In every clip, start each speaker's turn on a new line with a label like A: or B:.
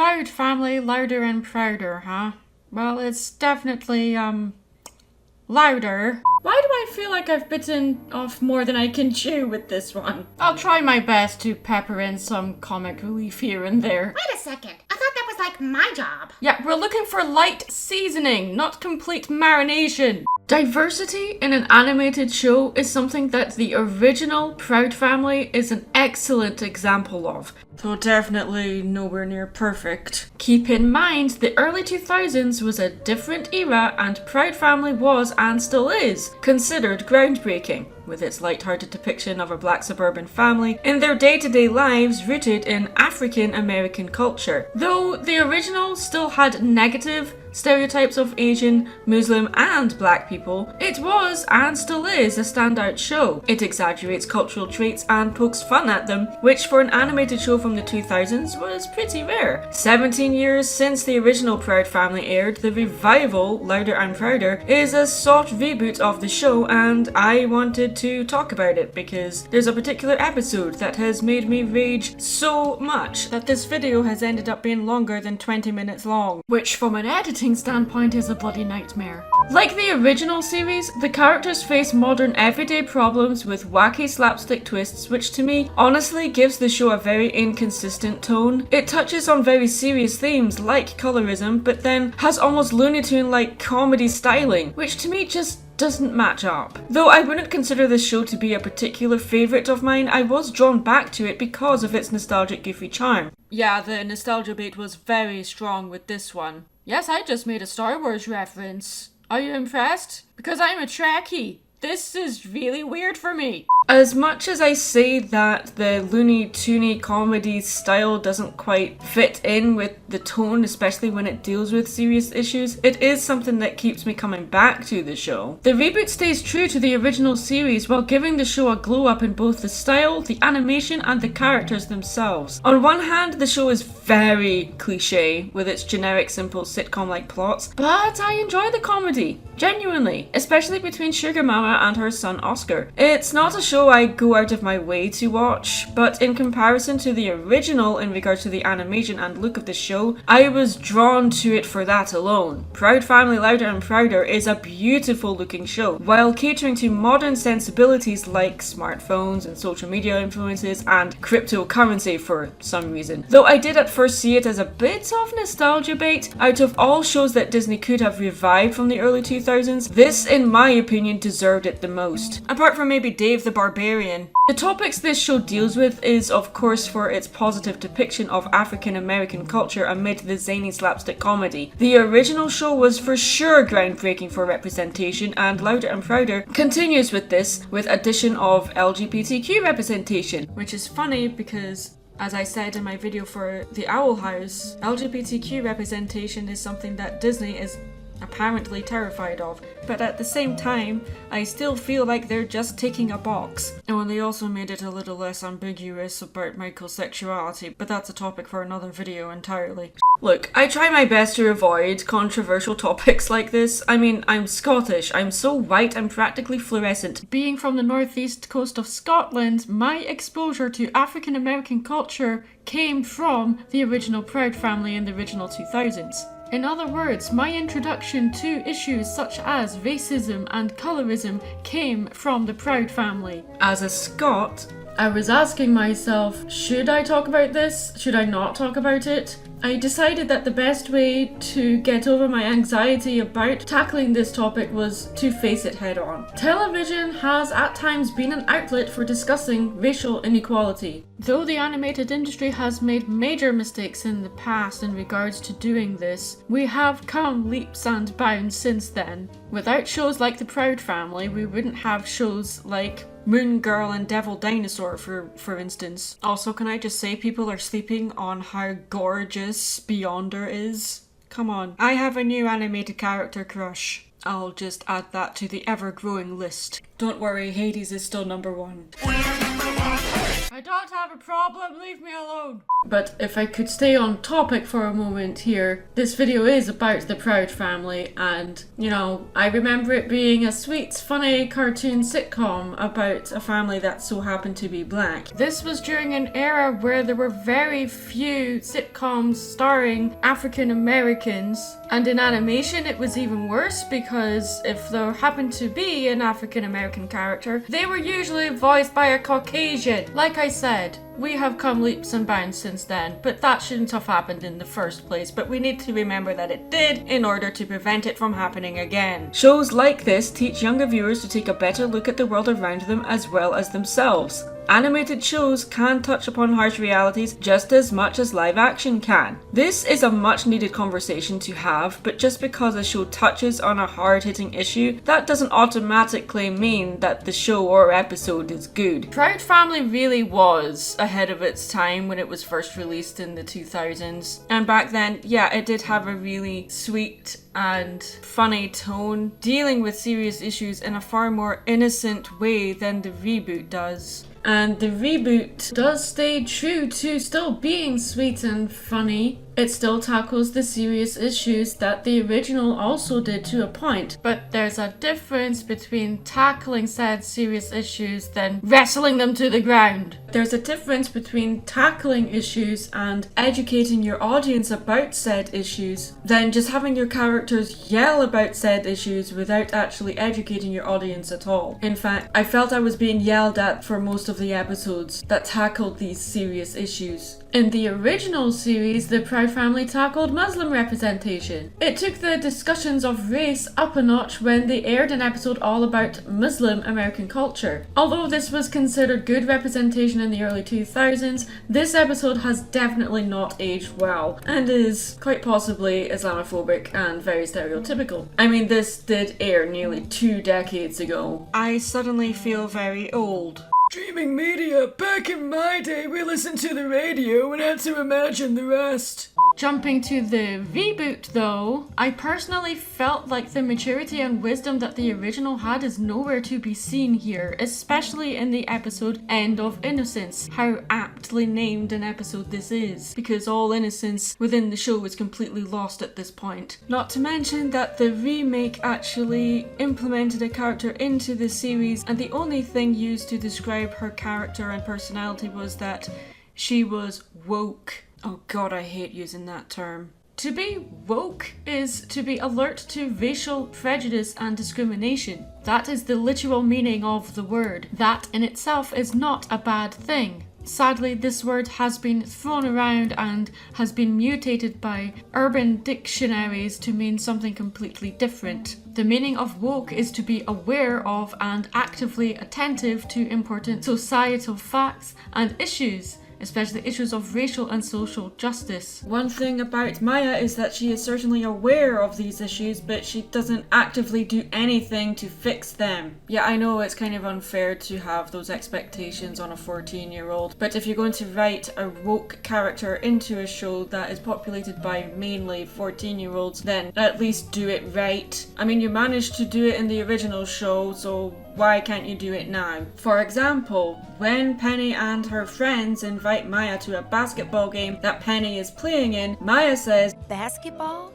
A: Proud family, louder and prouder, huh? Well, it's definitely, louder. Why do I feel like I've bitten off more than I can chew with this one? I'll try my best to pepper in some comic relief here and there.
B: Wait a second. I thought that was like my job.
A: Yeah, we're looking for light seasoning, not complete marination. Diversity in an animated show is something that the original Proud Family is an excellent example of, though definitely nowhere near perfect. Keep in mind, the early 2000s was a different era and Proud Family was, and still is, considered groundbreaking, with its light-hearted depiction of a black suburban family in their day-to-day lives rooted in African American culture. Though the original still had negative stereotypes of Asian, Muslim and black people, it was and still is a standout show. It exaggerates cultural traits and pokes fun at them, which for an animated show from the 2000s was pretty rare. 17 years since the original Proud Family aired, the revival, Louder and Prouder, is a soft reboot of the show, and I wanted to talk about it because there's a particular episode that has made me rage so much that this video has ended up being longer than 20 minutes long, which from an editing standpoint is a bloody nightmare. Like the original series, the characters face modern everyday problems with wacky slapstick twists, which to me honestly gives the show a very inconsistent tone. It touches on very serious themes like colorism, but then has almost Looney Tune-like comedy styling, which to me just doesn't match up. Though I wouldn't consider this show to be a particular favourite of mine, I was drawn back to it because of its nostalgic goofy charm. Yeah, the nostalgia bait was very strong with this one. Yes, I just made a Star Wars reference. Are you impressed? Because I'm a Trekkie. This is really weird for me. As much as I say that the Looney Toony comedy style doesn't quite fit in with the tone, especially when it deals with serious issues, it is something that keeps me coming back to the show. The reboot stays true to the original series while giving the show a glow up in both the style, the animation, and the characters themselves. On one hand, the show is very cliche with its generic, simple sitcom-like plots, but I enjoy the comedy, genuinely, especially between Sugar Mama and her son Oscar. It's not a show I go out of my way to watch, but in comparison to the original in regards to the animation and look of the show, I was drawn to it for that alone. Proud Family, Louder and Prouder is a beautiful looking show, while catering to modern sensibilities like smartphones and social media influences and cryptocurrency for some reason. Though I did at first see it as a bit of nostalgia bait, out of all shows that Disney could have revived from the early 2000s, this in my opinion deserved it the most. Apart from maybe Dave the Barbarian. The topics this show deals with is of course for its positive depiction of African American culture amid the zany slapstick comedy. The original show was for sure groundbreaking for representation, and Louder and Prouder continues with this with addition of LGBTQ representation, which is funny because as I said in my video for The Owl House, LGBTQ representation is something that Disney is apparently terrified of, but at the same time, I still feel like they're just ticking a box. And they also made it a little less ambiguous about Michael's sexuality, but that's a topic for another video entirely. Look, I try my best to avoid controversial topics like this. I mean, I'm Scottish, I'm so white I'm practically fluorescent. Being from the northeast coast of Scotland, my exposure to African American culture came from the original Proud Family in the original 2000s. In other words, my introduction to issues such as racism and colorism came from the Proud Family. As a Scot, I was asking myself, should I talk about this? Should I not talk about it? I decided that the best way to get over my anxiety about tackling this topic was to face it head on. Television has at times been an outlet for discussing racial inequality. Though the animated industry has made major mistakes in the past in regards to doing this, we have come leaps and bounds since then. Without shows like The Proud Family, we wouldn't have shows like Moon Girl and Devil Dinosaur, for instance. Also, can I just say people are sleeping on how gorgeous Beyonder is? Come on. I have a new animated character crush. I'll just add that to the ever-growing list. Don't worry, Hades is still number one. I don't have a problem, leave me alone. But if I could stay on topic for a moment here, this video is about the Proud Family, and, you know, I remember it being a sweet, funny cartoon sitcom about a family that so happened to be black. This was during an era where there were very few sitcoms starring African Americans, and in animation it was even worse because if there happened to be an African American character, they were usually voiced by a Caucasian. Like I said, we have come leaps and bounds since then, but that shouldn't have happened in the first place, but we need to remember that it did in order to prevent it from happening again. Shows like this teach younger viewers to take a better look at the world around them as well as themselves. Animated shows can touch upon harsh realities just as much as live action can. This is a much needed conversation to have, but just because a show touches on a hard-hitting issue, that doesn't automatically mean that the show or episode is good. Proud Family really was ahead of its time when it was first released in the 2000s. And back then, yeah, it did have a really sweet and funny tone, dealing with serious issues in a far more innocent way than the reboot does. And the reboot does stay true to still being sweet and funny. It still tackles the serious issues that the original also did to a point. But there's a difference between tackling said serious issues than wrestling them to the ground. There's a difference between tackling issues and educating your audience about said issues than just having your characters yell about said issues without actually educating your audience at all. In fact, I felt I was being yelled at for most of the episodes that tackled these serious issues. In the original series, the Proud Family tackled Muslim representation. It took the discussions of race up a notch when they aired an episode all about Muslim American culture. Although this was considered good representation in the early 2000s, this episode has definitely not aged well and is quite possibly Islamophobic and very stereotypical. I mean, this did air nearly 2 decades ago. I suddenly feel very old. Streaming media. Back in my day, we listened to the radio and had to imagine the rest. Jumping to the reboot though, I personally felt like the maturity and wisdom that the original had is nowhere to be seen here, especially in the episode End of Innocence. How aptly named an episode this is, because all innocence within the show is completely lost at this point. Not to mention that the remake actually implemented a character into the series, and the only thing used to describe her character and personality was that she was woke. Oh god, I hate using that term. To be woke is to be alert to racial prejudice and discrimination. That is the literal meaning of the word. That in itself is not a bad thing. Sadly, this word has been thrown around and has been mutated by urban dictionaries to mean something completely different. The meaning of woke is to be aware of and actively attentive to important societal facts and issues, especially issues of racial and social justice. One thing about Maya is that she is certainly aware of these issues, but she doesn't actively do anything to fix them. Yeah, I know it's kind of unfair to have those expectations on a 14-year-old, but if you're going to write a woke character into a show that is populated by mainly 14-year-olds, then at least do it right. I mean, you managed to do it in the original show, so why can't you do it now? For example, when Penny and her friends invite Maya to a basketball game that Penny is playing in, Maya says,
C: "Basketball?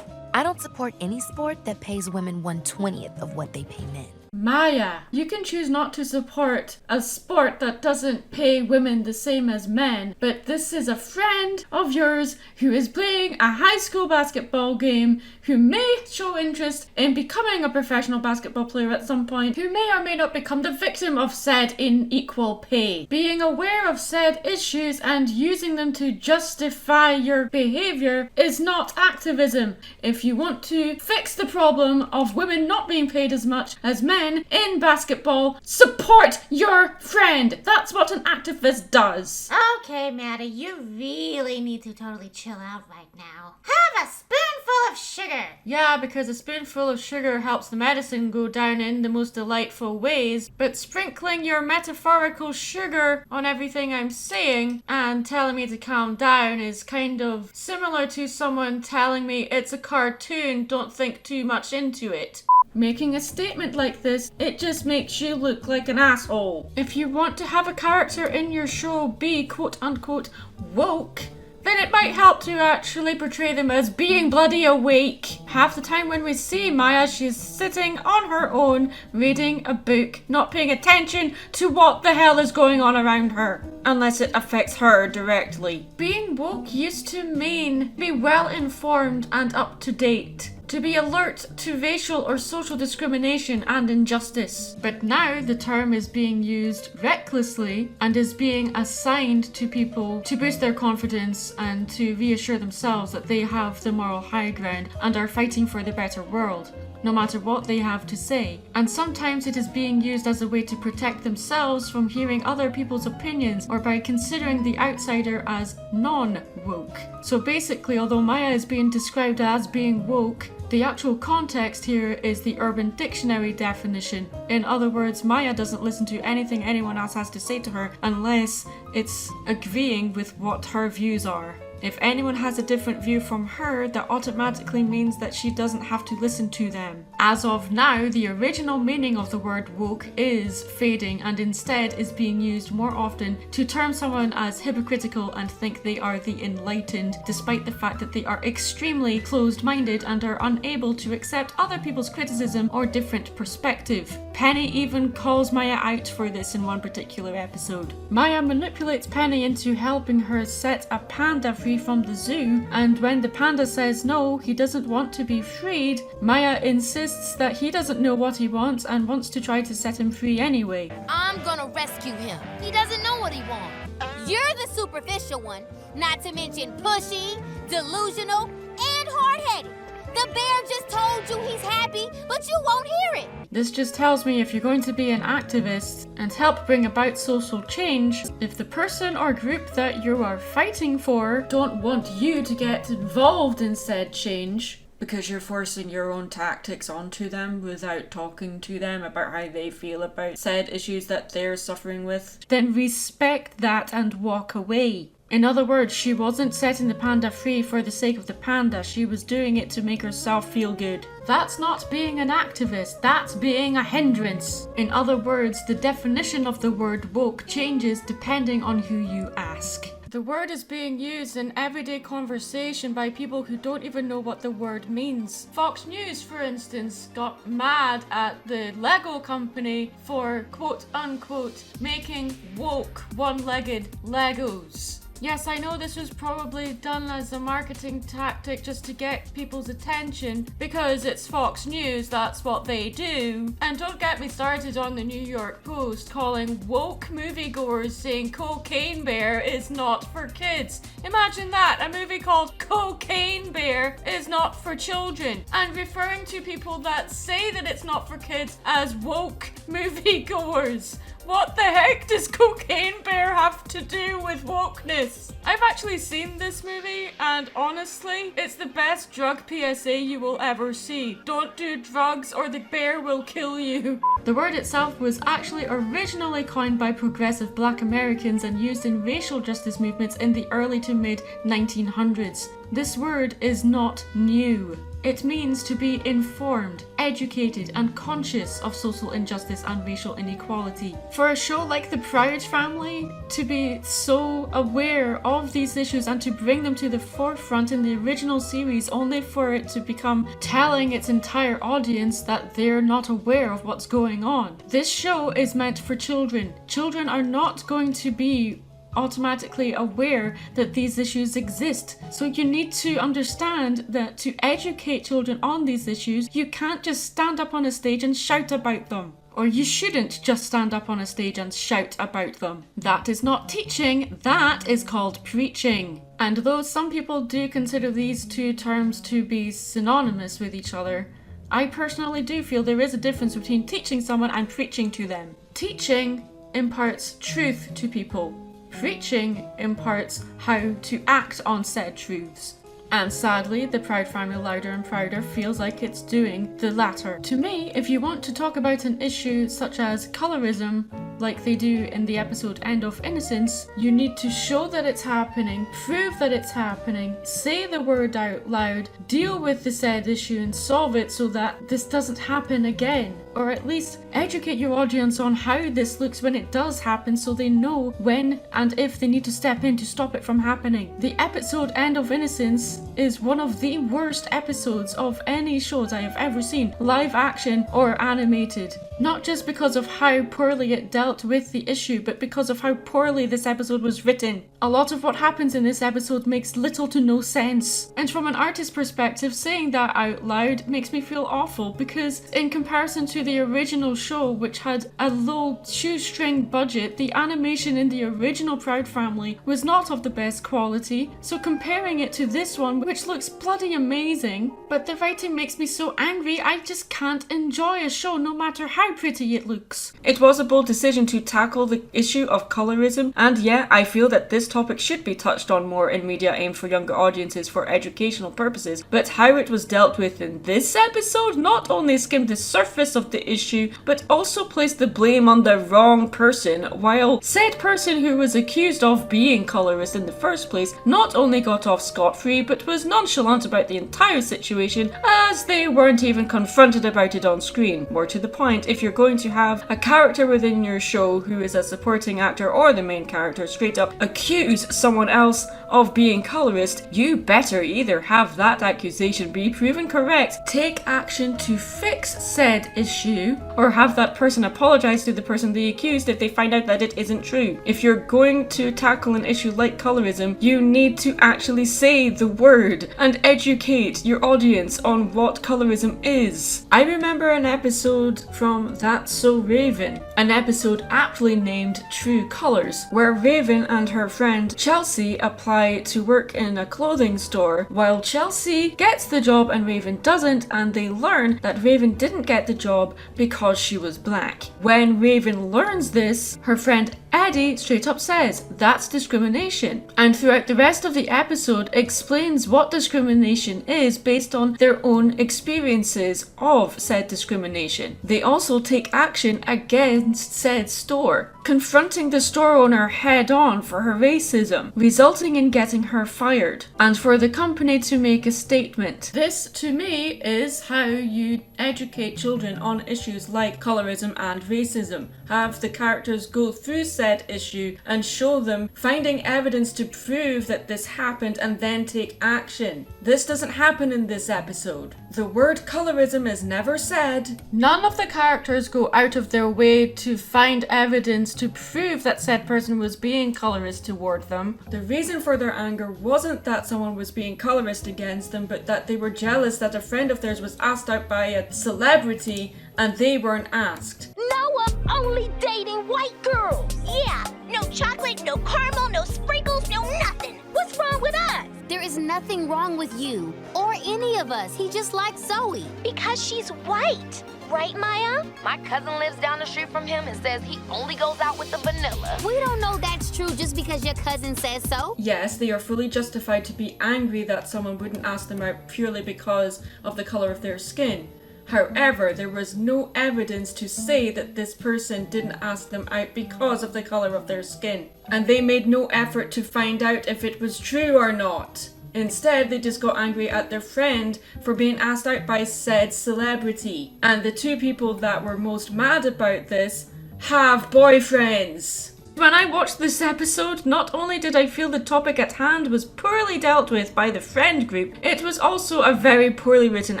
C: I don't support any sport that pays women 1/20th of what they pay men."
A: Maya, you can choose not to support a sport that doesn't pay women the same as men, but this is a friend of yours who is playing a high school basketball game, who may show interest in becoming a professional basketball player at some point, who may or may not become the victim of said unequal pay. Being aware of said issues and using them to justify your behavior is not activism. If you want to fix the problem of women not being paid as much as men in basketball, support your friend. That's what an activist does.
B: Okay, Maddie, you really need to totally chill out right now. Have a spoonful of sugar.
A: Yeah, because a spoonful of sugar helps the medicine go down in the most delightful ways, but sprinkling your metaphorical sugar on everything I'm saying and telling me to calm down is kind of similar to someone telling me it's a cartoon, don't think too much into it. Making a statement like this, it just makes you look like an asshole. If you want to have a character in your show be quote-unquote woke, then it might help to actually portray them as being bloody awake. Half the time when we see Maya, she's sitting on her own, reading a book, not paying attention to what the hell is going on around her, unless it affects her directly. Being woke used to mean be well informed and up to date, to be alert to racial or social discrimination and injustice. But now the term is being used recklessly and is being assigned to people to boost their confidence and to reassure themselves that they have the moral high ground and are fighting for the better world, no matter what they have to say. And sometimes it is being used as a way to protect themselves from hearing other people's opinions, or by considering the outsider as non-woke. So basically, although Maya is being described as being woke, the actual context here is the Urban Dictionary definition. In other words, Maya doesn't listen to anything anyone else has to say to her unless it's agreeing with what her views are. If anyone has a different view from her, that automatically means that she doesn't have to listen to them. As of now, the original meaning of the word woke is fading and instead is being used more often to term someone as hypocritical and think they are the enlightened, despite the fact that they are extremely closed-minded and are unable to accept other people's criticism or different perspective. Penny even calls Maya out for this in one particular episode. Maya manipulates Penny into helping her set a panda free from the zoo, and when the panda says no, he doesn't want to be freed, Maya insists that he doesn't know what he wants and wants to try to set him free anyway.
D: I'm gonna rescue him. He doesn't know what he wants. You're the superficial one, not to mention pushy, delusional, and hard-headed. The bear just told you he's happy, but you won't hear it.
A: This just tells me if you're going to be an activist and help bring about social change, if the person or group that you are fighting for don't want you to get involved in said change, because you're forcing your own tactics onto them without talking to them about how they feel about said issues that they're suffering with, then respect that and walk away. In other words, she wasn't setting the panda free for the sake of the panda, she was doing it to make herself feel good. That's not being an activist, that's being a hindrance. In other words, the definition of the word woke changes depending on who you ask. The word is being used in everyday conversation by people who don't even know what the word means. Fox News, for instance, got mad at the Lego company for quote-unquote making woke one-legged Legos. Yes, I know this was probably done as a marketing tactic just to get people's attention because it's Fox News, that's what they do. And don't get me started on the New York Post calling woke moviegoers saying Cocaine Bear is not for kids. Imagine that, a movie called Cocaine Bear is not for children, and referring to people that say that it's not for kids as woke moviegoers. What the heck does Cocaine Bear have to do with wokeness? I've actually seen this movie, and honestly, it's the best drug PSA you will ever see. Don't do drugs or the bear will kill you. The word itself was actually originally coined by progressive Black Americans and used in racial justice movements in the early to mid 1900s. This word is not new. It means to be informed, educated, and conscious of social injustice and racial inequality. For a show like The Proud Family to be so aware of these issues and to bring them to the forefront in the original series, only for it to become telling its entire audience that they're not aware of what's going on. This show is meant for children. Children are not going to be automatically aware that these issues exist. So you need to understand that to educate children on these issues, you can't just stand up on a stage and shout about them. Or you shouldn't just stand up on a stage and shout about them. That is not teaching, that is called preaching. And though some people do consider these two terms to be synonymous with each other, I personally do feel there is a difference between teaching someone and preaching to them. Teaching imparts truth to people. Preaching imparts how to act on said truths. And sadly, the Proud Family Louder and Prouder feels like it's doing the latter. To me, if you want to talk about an issue such as colorism, like they do in the episode End of Innocence, you need to show that it's happening, prove that it's happening, say the word out loud, deal with the said issue and solve it so that this doesn't happen again. Or at least educate your audience on how this looks when it does happen so they know when and if they need to step in to stop it from happening. The episode End of Innocence is one of the worst episodes of any shows I have ever seen, live action or animated. Not just because of how poorly it dealt with the issue, but because of how poorly this episode was written. A lot of what happens in this episode makes little to no sense. And from an artist's perspective, saying that out loud makes me feel awful because in comparison to the original show, which had a low shoestring budget, the animation in the original Proud Family was not of the best quality. So comparing it to this one, which looks bloody amazing, but the writing makes me so angry I just can't enjoy a show no matter how pretty it looks. It was a bold decision to tackle the issue of colorism, and yeah, I feel that this topic should be touched on more in media aimed for younger audiences for educational purposes, but how it was dealt with in this episode not only skimmed the surface of the issue, but also placed the blame on the wrong person, while said person who was accused of being colorist in the first place not only got off scot-free, but was nonchalant about the entire situation as they weren't even confronted about it on screen. More to the point, if you're going to have a character within your show who is a supporting actor or the main character straight up accuse someone else of being colorist, you better either have that accusation be proven correct, take action to fix said issue, or have that person apologize to the person they accused if they find out that it isn't true. If you're going to tackle an issue like colorism, you need to actually say the word and educate your audience on what colorism is. I remember an episode from That's So Raven, an episode aptly named True Colors, where Raven and her friend Chelsea apply to work in a clothing store, while Chelsea gets the job and Raven doesn't, and they learn that Raven didn't get the job because she was black. When Raven learns this, her friend Eddie straight up says that's discrimination, and throughout the rest of the episode explains what discrimination is based on their own experiences of said discrimination. They also take action against said store, confronting the store owner head on for her racism, resulting in getting her fired, and for the company to make a statement. This, to me, is how you educate children on issues like colorism and racism. Have the characters go through said issue and show them finding evidence to prove that this happened and then take action. This doesn't happen in this episode. The word colorism is never said. None of the characters go out of their way to find evidence to prove that said person was being colorist toward them. The reason for their anger wasn't that someone was being colorist against them, but that they were jealous that a friend of theirs was asked out by a celebrity and they weren't asked.
D: Noah only dating white girls.
B: Yeah, no chocolate, no caramel, no sprinkles, no nothing. What's wrong with us?
D: There is nothing wrong with you or any of us. He just likes Zoe.
B: Because she's white. Right, Maya?
E: My cousin lives down the street from him and says he only goes out with the vanilla.
D: We don't know that's true just because your cousin says so.
A: Yes, they are fully justified to be angry that someone wouldn't ask them out purely because of the color of their skin. However, there was no evidence to say that this person didn't ask them out because of the color of their skin. And they made no effort to find out if it was true or not. Instead, they just got angry at their friend for being asked out by said celebrity. And the two people that were most mad about this have boyfriends. When I watched this episode, not only did I feel the topic at hand was poorly dealt with by the friend group, it was also a very poorly written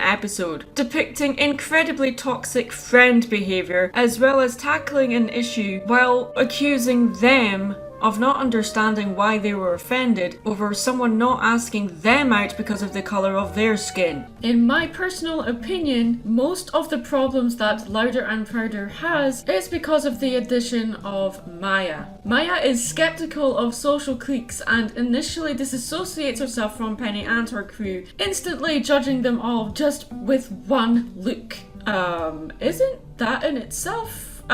A: episode, depicting incredibly toxic friend behaviour, as well as tackling an issue while accusing them of not understanding why they were offended over someone not asking them out because of the colour of their skin. In my personal opinion, most of the problems that Louder and Prouder has is because of the addition of Maya. Maya is skeptical of social cliques and initially disassociates herself from Penny and her crew, instantly judging them all just with one look. Isn't that in itself,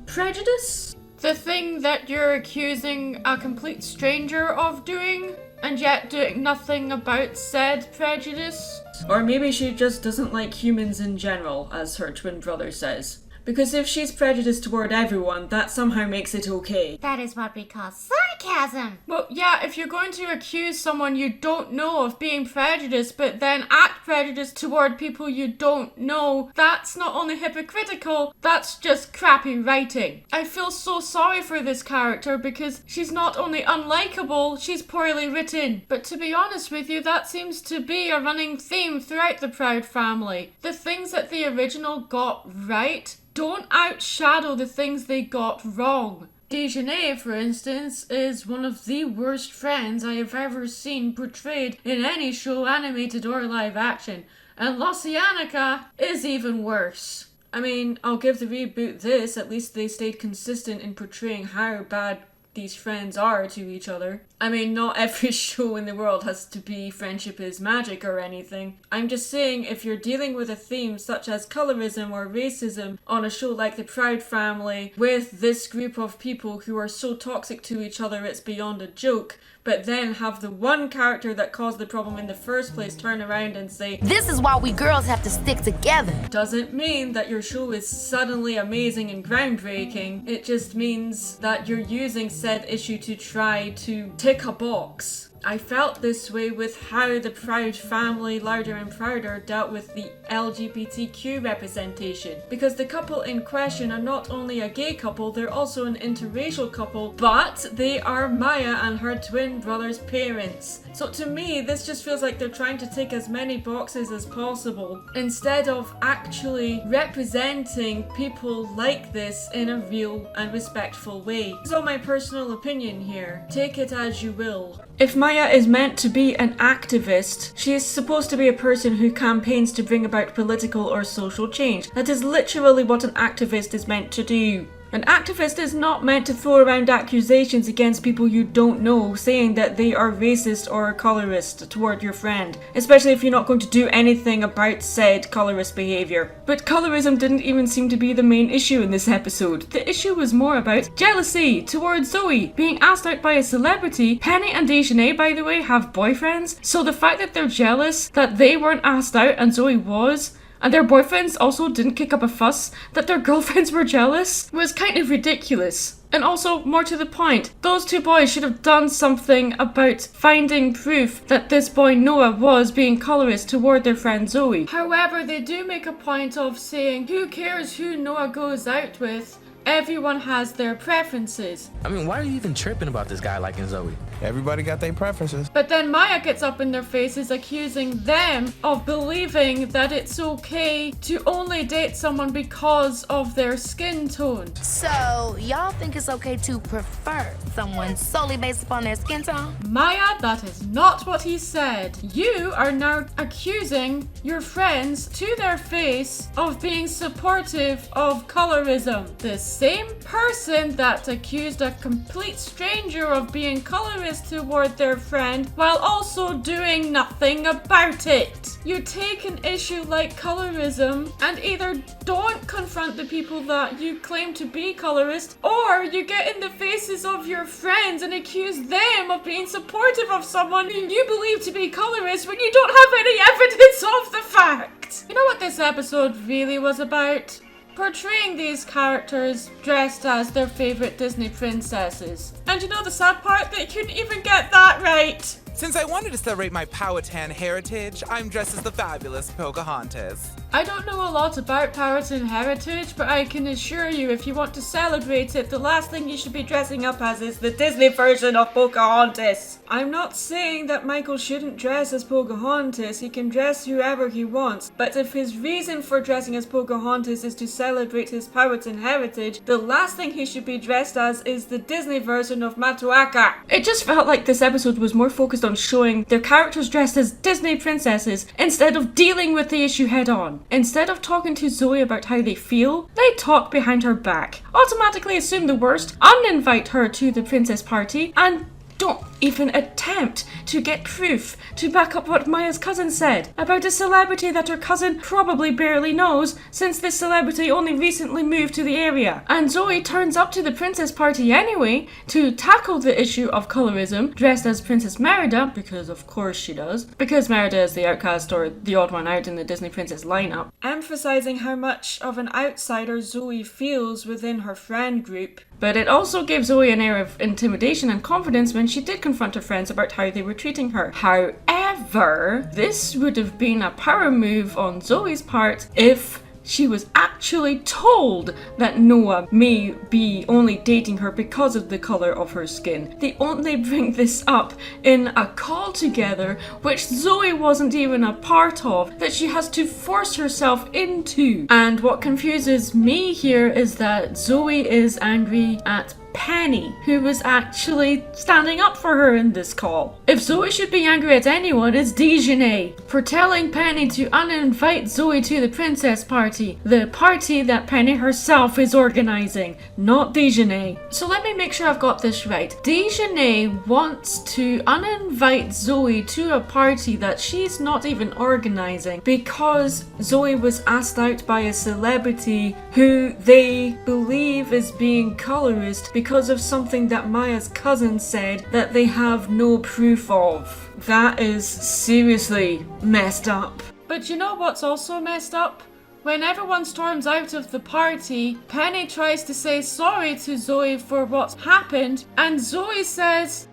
A: prejudice? The thing that you're accusing a complete stranger of doing and yet doing nothing about said prejudice? Or maybe she just doesn't like humans in general, as her twin brother says. Because if she's prejudiced toward everyone, that somehow makes it okay.
B: That is what we call sarcasm.
A: Well, yeah, if you're going to accuse someone you don't know of being prejudiced, but then act prejudiced toward people you don't know, that's not only hypocritical, that's just crappy writing. I feel so sorry for this character because she's not only unlikable, she's poorly written. But to be honest with you, that seems to be a running theme throughout the Proud family. The things that the original got right don't outshadow the things they got wrong. Dejanay, for instance, is one of the worst friends I have ever seen portrayed in any show, animated or live action. And L'Oceanica is even worse. I mean, I'll give the reboot this, at least they stayed consistent in portraying how bad these friends are to each other. I mean, not every show in the world has to be friendship is magic or anything. I'm just saying, if you're dealing with a theme such as colorism or racism on a show like The Proud Family with this group of people who are so toxic to each other it's beyond a joke, but then have the one character that caused the problem in the first place turn around and say,
C: This is why we girls have to stick together.
A: doesn't mean that your show is suddenly amazing and groundbreaking. It just means that you're using said issue to try to tick a box. I felt this way with how the Proud family, Louder and Prouder, dealt with the LGBTQ representation. Because the couple in question are not only a gay couple, they're also an interracial couple, but they are Maya and her twin brother's parents. So to me, this just feels like they're trying to tick as many boxes as possible, instead of actually representing people like this in a real and respectful way. This is all my personal opinion here. Take it as you will. If Maya is meant to be an activist, she is supposed to be a person who campaigns to bring about political or social change. That is literally what an activist is meant to do. An activist is not meant to throw around accusations against people you don't know, saying that they are racist or colorist toward your friend, especially if you're not going to do anything about said colorist behavior. But colorism didn't even seem to be the main issue in this episode. The issue was more about jealousy towards Zoe, being asked out by a celebrity. Penny and Dejanay, by the way, have boyfriends, so the fact that they're jealous that they weren't asked out and Zoe was, and their boyfriends also didn't kick up a fuss that their girlfriends were jealous, was kind of ridiculous. And also, more to the point, those two boys should have done something about finding proof that this boy Noah was being colorist toward their friend Zoe. However, they do make a point of saying, who cares who Noah goes out with? Everyone has their preferences.
F: I mean, why are you even tripping about this guy liking Zoe?
G: Everybody got their preferences.
A: But then Maya gets up in their faces accusing them of believing that it's okay to only date someone because of their skin tone.
C: So, y'all think it's okay to prefer someone solely based upon their skin tone?
A: Maya, that is not what he said. You are now accusing your friends to their face of being supportive of colorism. The same person that accused a complete stranger of being colorist toward their friend while also doing nothing about it. You take an issue like colorism and either don't confront the people that you claim to be colorist, or you get in the faces of your friends and accuse them of being supportive of someone who you believe to be colorist when you don't have any evidence of the fact. You know what this episode really was about? Portraying these characters dressed as their favorite Disney princesses. And you know the sad part? They couldn't even get that right.
H: Since I wanted to celebrate my Powhatan heritage, I'm dressed as the fabulous Pocahontas.
A: I don't know a lot about Powhatan heritage, but I can assure you if you want to celebrate it, the last thing you should be dressing up as is the Disney version of Pocahontas. I'm not saying that Michael shouldn't dress as Pocahontas, he can dress whoever he wants, but if his reason for dressing as Pocahontas is to celebrate his Powhatan heritage, the last thing he should be dressed as is the Disney version of Matuaka. It just felt like this episode was more focused on showing their characters dressed as Disney princesses instead of dealing with the issue head on. Instead of talking to Zoe about how they feel, they talk behind her back, automatically assume the worst, uninvite her to the princess party, and don't even attempt to get proof to back up what Maya's cousin said about a celebrity that her cousin probably barely knows, since this celebrity only recently moved to the area. And Zoe turns up to the princess party anyway to tackle the issue of colorism, dressed as Princess Merida, because of course she does, because Merida is the outcast or the odd one out in the Disney princess lineup, emphasizing how much of an outsider Zoe feels within her friend group. But it also gave Zoe an air of intimidation and confidence when she did confront her friends about how they were treating her. However, this would have been a power move on Zoe's part if she was actually told that Noah may be only dating her because of the colour of her skin. They only bring this up in a call together, which Zoe wasn't even a part of, that she has to force herself into. And what confuses me here is that Zoe is angry at Penny, who was actually standing up for her in this call. If Zoe should be angry at anyone, it's Dejanay for telling Penny to uninvite Zoe to the princess party, the party that Penny herself is organizing, not Dejanay. So let me make sure I've got this right. Dejanay wants to uninvite Zoe to a party that she's not even organizing because Zoe was asked out by a celebrity who they believe is being colorist because of something that Maya's cousin said that they have no proof of. That is seriously messed up. But you know what's also messed up? When everyone storms out of the party, Penny tries to say sorry to Zoe for what's happened, and Zoe says,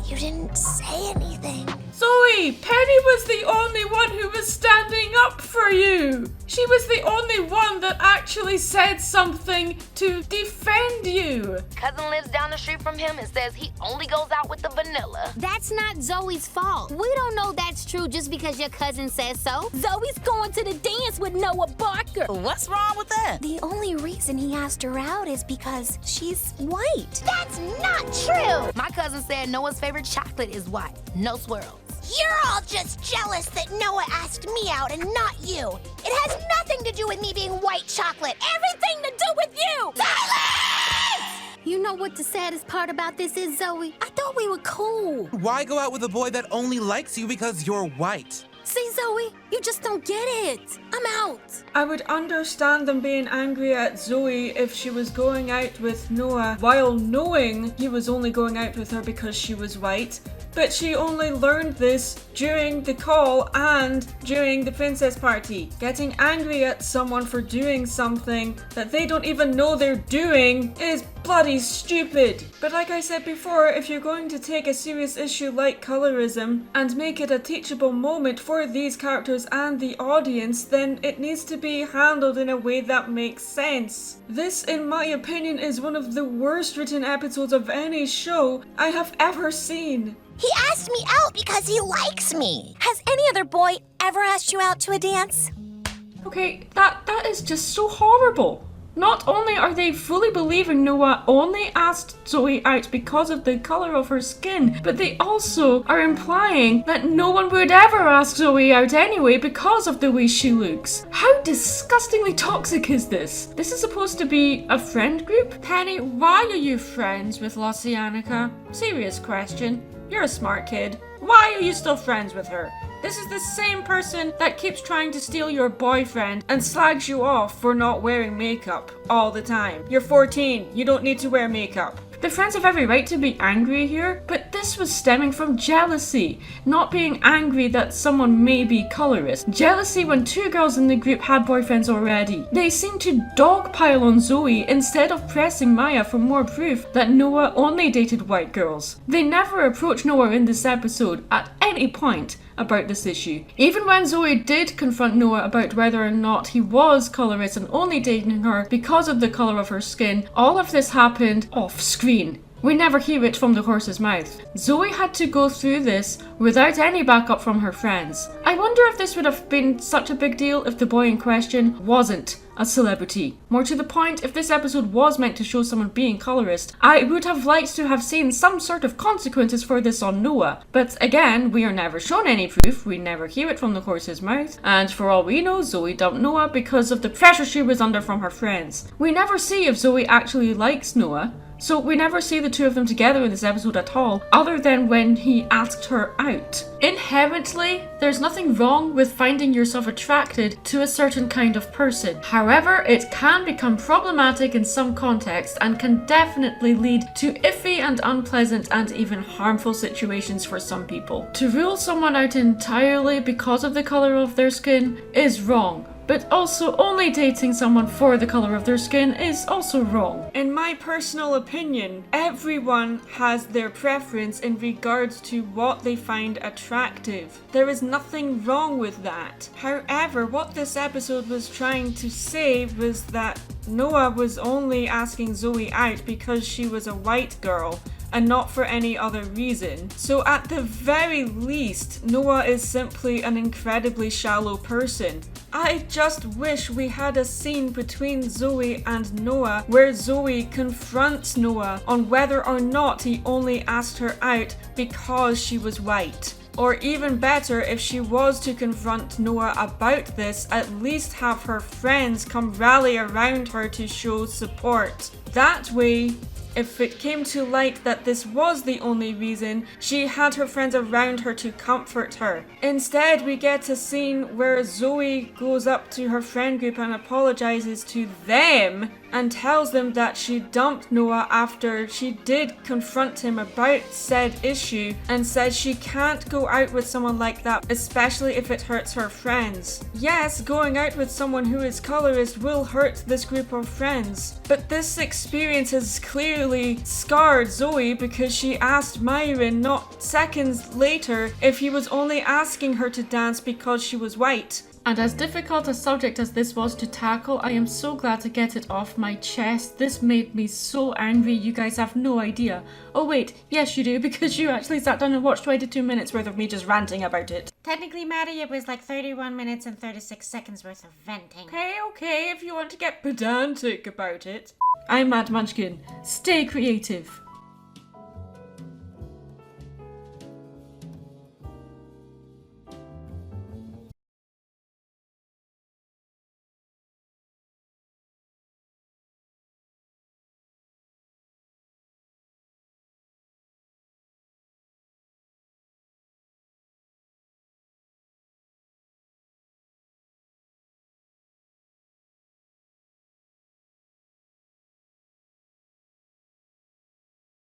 C: You didn't say anything.
A: Zoe, Penny was the only one who was standing up for you. She was the only one that actually said something to defend you.
E: Cousin lives down the street from him and says he only goes out with the vanilla.
D: That's not Zoe's fault. We don't know that's true just because your cousin says so. Zoe's going to the dance with Noah Barker.
I: What's wrong with that?
C: The only reason he asked her out is because she's white.
B: That's not true!
E: My cousin said Noah's favorite chocolate is white, no swirls.
B: You're all just jealous that Noah asked me out and not you. It has nothing to do with me being white chocolate.
D: Everything to do with you!
B: Silence!
D: You know what the saddest part about this is, Zoe? I thought we were cool.
H: Why go out with a boy that only likes you because you're white?
D: See, Zoe? You just don't get it. I'm out.
A: I would understand them being angry at Zoe if she was going out with Noah while knowing he was only going out with her because she was white. But she only learned this during the call and during the princess party. Getting angry at someone for doing something that they don't even know they're doing is bloody stupid. But like I said before, if you're going to take a serious issue like colorism and make it a teachable moment for these characters and the audience, then it needs to be handled in a way that makes sense. This, in my opinion, is one of the worst written episodes of any show I have ever seen.
B: He asked me out because he likes me. Has any other boy ever asked you out to a dance?
A: Okay, that is just so horrible. Not only are they fully believing Noah only asked Zoe out because of the colour of her skin, but they also are implying that no one would ever ask Zoe out anyway because of the way she looks. How disgustingly toxic is this? This is supposed to be a friend group? Penny, why are you friends with Lucianica? Serious question. You're a smart kid. Why are you still friends with her? This is the same person that keeps trying to steal your boyfriend and slags you off for not wearing makeup all the time. You're 14, you don't need to wear makeup. The friends have every right to be angry here, but this was stemming from jealousy, not being angry that someone may be colorist. Jealousy when two girls in the group had boyfriends already. They seemed to dogpile on Zoe instead of pressing Maya for more proof that Noah only dated white girls. They never approached Noah in this episode at any point about this issue. Even when Zoe did confront Noah about whether or not he was colorist and only dating her because of the color of her skin, all of this happened off screen. We never hear it from the horse's mouth. Zoe had to go through this without any backup from her friends. I wonder if this would have been such a big deal if the boy in question wasn't a celebrity. More to the point, if this episode was meant to show someone being colorist, I would have liked to have seen some sort of consequences for this on Noah. But again, we are never shown any proof, we never hear it from the horse's mouth, and for all we know, Zoe dumped Noah because of the pressure she was under from her friends. We never see if Zoe actually likes Noah. So we never see the two of them together in this episode at all, other than when he asked her out. Inherently, there's nothing wrong with finding yourself attracted to a certain kind of person. However, it can become problematic in some contexts and can definitely lead to iffy and unpleasant and even harmful situations for some people. To rule someone out entirely because of the color of their skin is wrong. But also only dating someone for the color of their skin is also wrong. In my personal opinion, everyone has their preference in regards to what they find attractive. There is nothing wrong with that. However, what this episode was trying to say was that Noah was only asking Zoe out because she was a white girl and not for any other reason. So at the very least, Noah is simply an incredibly shallow person. I just wish we had a scene between Zoe and Noah where Zoe confronts Noah on whether or not he only asked her out because she was white. Or even better, if she was to confront Noah about this, at least have her friends come rally around her to show support. That way, if it came to light that this was the only reason, she had her friends around her to comfort her. Instead, we get a scene where Zoe goes up to her friend group and apologizes to them and tells them that she dumped Noah after she did confront him about said issue, and says she can't go out with someone like that, especially if it hurts her friends. Yes, going out with someone who is colorist will hurt this group of friends, but this experience has clearly scarred Zoe because she asked Myron not seconds later if he was only asking her to dance because she was white. And as difficult a subject as this was to tackle, I am so glad to get it off my chest. This made me so angry, you guys have no idea. Oh wait, yes you do, because you actually sat down and watched 22 minutes worth of me just ranting about it.
I: Technically, Maddie, it was like 31 minutes and 36 seconds worth of venting.
A: Okay, if you want to get pedantic about it. I'm Mad Munchkin. Stay creative.